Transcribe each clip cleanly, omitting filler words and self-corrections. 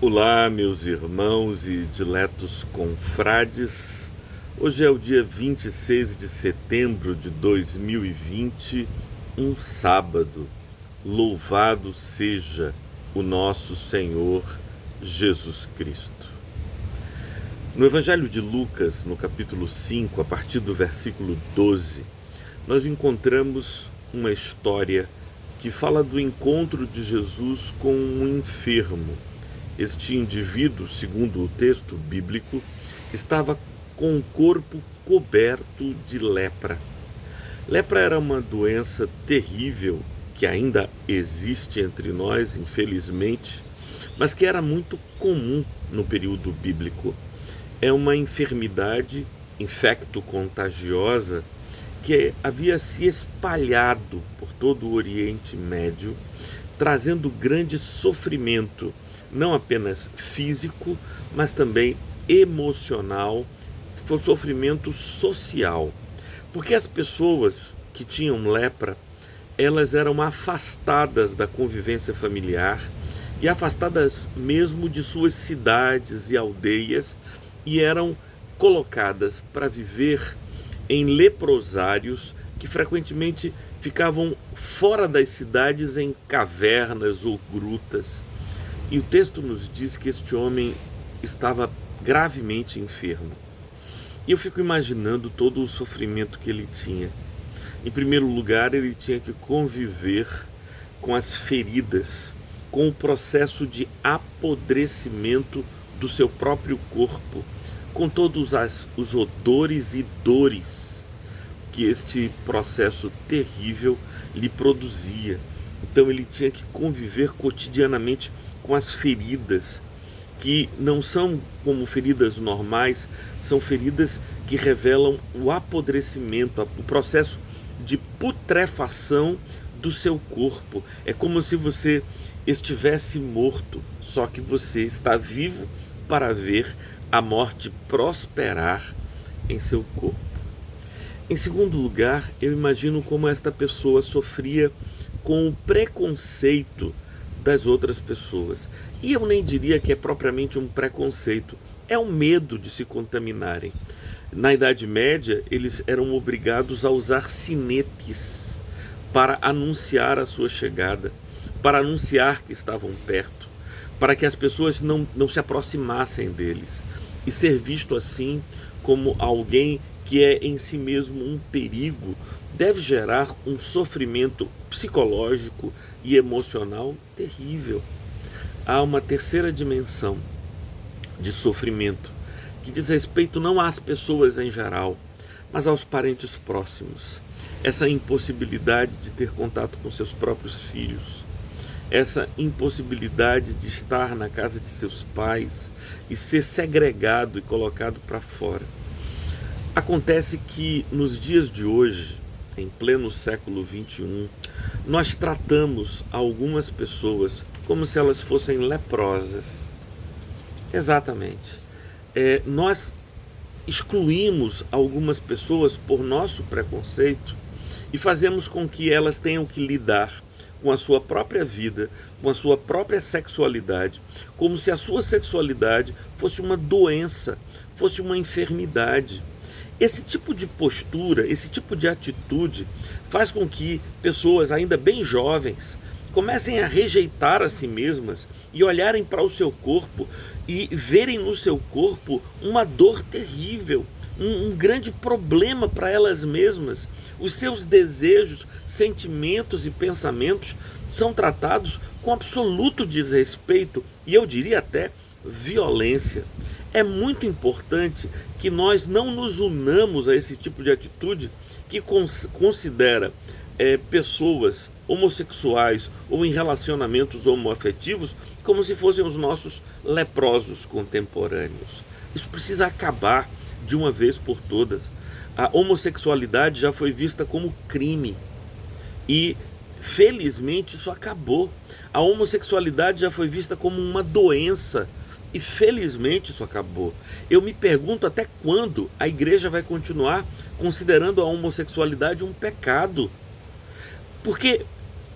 Olá, meus irmãos e diletos confrades. Hoje é o dia 26 de setembro de 2020, um sábado. Louvado seja o nosso Senhor Jesus Cristo. No Evangelho de Lucas, no capítulo 5, a partir do versículo 12, nós encontramos uma história que fala do encontro de Jesus com um enfermo. Este indivíduo, segundo o texto bíblico, estava com o corpo coberto de lepra. Lepra era uma doença terrível que ainda existe entre nós, infelizmente, mas que era muito comum no período bíblico. É uma enfermidade infecto-contagiosa que havia se espalhado por todo o Oriente Médio, trazendo grande sofrimento, não apenas físico, mas também emocional, foi sofrimento social. Porque as pessoas que tinham lepra, elas eram afastadas da convivência familiar e afastadas mesmo de suas cidades e aldeias, e eram colocadas para viver em leprosários que frequentemente ficavam fora das cidades, em cavernas ou grutas. E o texto nos diz que este homem estava gravemente enfermo. E eu fico imaginando todo o sofrimento que ele tinha. Em primeiro lugar, ele tinha que conviver com as feridas, com o processo de apodrecimento do seu próprio corpo, com todos os odores e dores que este processo terrível lhe produzia. Então ele tinha que conviver cotidianamente com as feridas, que não são como feridas normais, são feridas que revelam o apodrecimento, o processo de putrefação do seu corpo. É como se você estivesse morto, só que você está vivo para ver a morte prosperar em seu corpo. Em segundo lugar, eu imagino como esta pessoa sofria com o preconceito das outras pessoas. E eu nem diria que é propriamente um preconceito, é um medo de se contaminarem. Na Idade Média, eles eram obrigados a usar sinetes para anunciar a sua chegada, para anunciar que estavam perto, para que as pessoas não se aproximassem deles, e ser visto assim como alguém que é em si mesmo um perigo, deve gerar um sofrimento psicológico e emocional terrível. Há uma terceira dimensão de sofrimento que diz respeito não às pessoas em geral, mas aos parentes próximos. Essa impossibilidade de ter contato com seus próprios filhos, essa impossibilidade de estar na casa de seus pais e ser segregado e colocado para fora. Acontece que nos dias de hoje, em pleno século XXI, nós tratamos algumas pessoas como se elas fossem leprosas. Exatamente. Nós excluímos algumas pessoas por nosso preconceito e fazemos com que elas tenham que lidar com a sua própria vida, com a sua própria sexualidade, como se a sua sexualidade fosse uma doença, fosse uma enfermidade. Esse tipo de postura, esse tipo de atitude faz com que pessoas ainda bem jovens comecem a rejeitar a si mesmas e olharem para o seu corpo e verem no seu corpo uma dor terrível, um grande problema para elas mesmas. Os seus desejos, sentimentos e pensamentos são tratados com absoluto desrespeito e eu diria até violência. É muito importante que nós não nos unamos a esse tipo de atitude que considera pessoas homossexuais ou em relacionamentos homoafetivos como se fossem os nossos leprosos contemporâneos. Isso precisa acabar de uma vez por todas. A homossexualidade já foi vista como crime e felizmente isso acabou. A homossexualidade já foi vista como uma doença e felizmente isso acabou. Eu me pergunto até quando a igreja vai continuar considerando a homossexualidade um pecado. Porque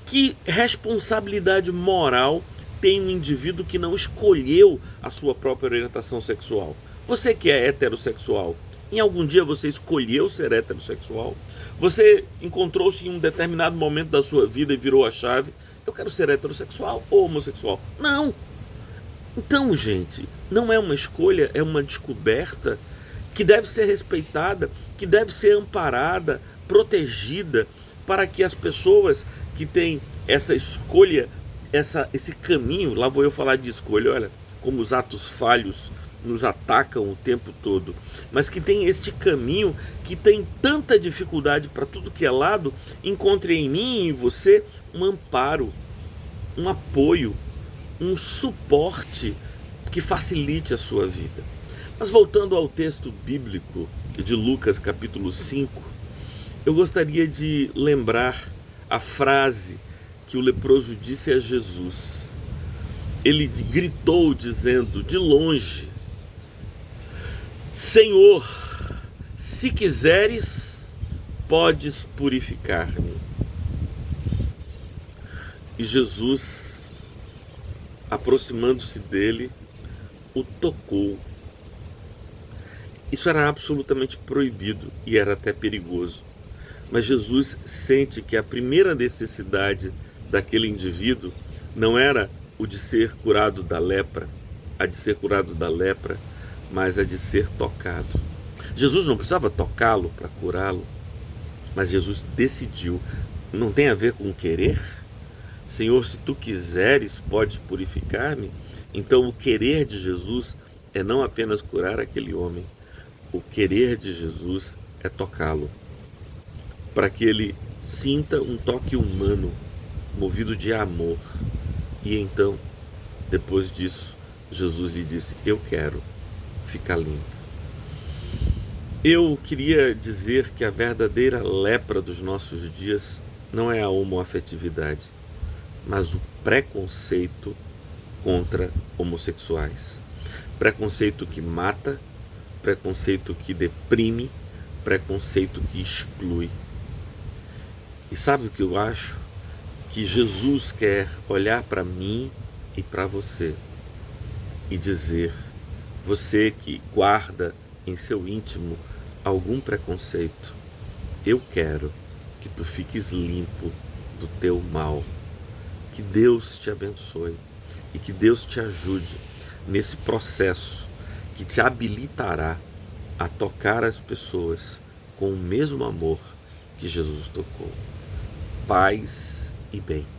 que responsabilidade moral tem um indivíduo que não escolheu a sua própria orientação sexual. Você que é heterossexual, em algum dia você escolheu ser heterossexual? Você encontrou-se em um determinado momento da sua vida e virou a chave: eu quero ser heterossexual ou homossexual? Não! Então, gente, não é uma escolha, é uma descoberta que deve ser respeitada, que deve ser amparada, protegida, para que as pessoas que têm essa escolha, esse caminho, lá vou eu falar de escolha, olha como os atos falhos nos atacam o tempo todo, mas que tem este caminho, que tem tanta dificuldade para tudo que é lado, encontre em mim e em você um amparo, um apoio, um suporte que facilite a sua vida. Mas voltando ao texto bíblico de Lucas capítulo 5, eu gostaria de lembrar a frase que o leproso disse a Jesus. Ele gritou dizendo de longe: Senhor, se quiseres, podes purificar-me. E Jesus, aproximando-se dele, o tocou. Isso era absolutamente proibido e era até perigoso. Mas Jesus sente que a primeira necessidade daquele indivíduo não era o de ser curado da lepra, mas a de ser tocado. Jesus não precisava tocá-lo para curá-lo, mas Jesus decidiu. Não tem a ver com querer? Senhor, se tu quiseres, podes purificar-me. Então o querer de Jesus é não apenas curar aquele homem, o querer de Jesus é tocá-lo, para que ele sinta um toque humano, movido de amor. E então, depois disso, Jesus lhe disse: eu quero ficar limpo. Eu queria dizer que a verdadeira lepra dos nossos dias não é a homoafetividade, mas o preconceito contra homossexuais. Preconceito que mata, preconceito que deprime, preconceito que exclui. E sabe o que eu acho? Que Jesus quer olhar para mim e para você e dizer: você que guarda em seu íntimo algum preconceito, eu quero que tu fiques limpo do teu mal. Que Deus te abençoe e que Deus te ajude nesse processo que te habilitará a tocar as pessoas com o mesmo amor que Jesus tocou. Paz e bem.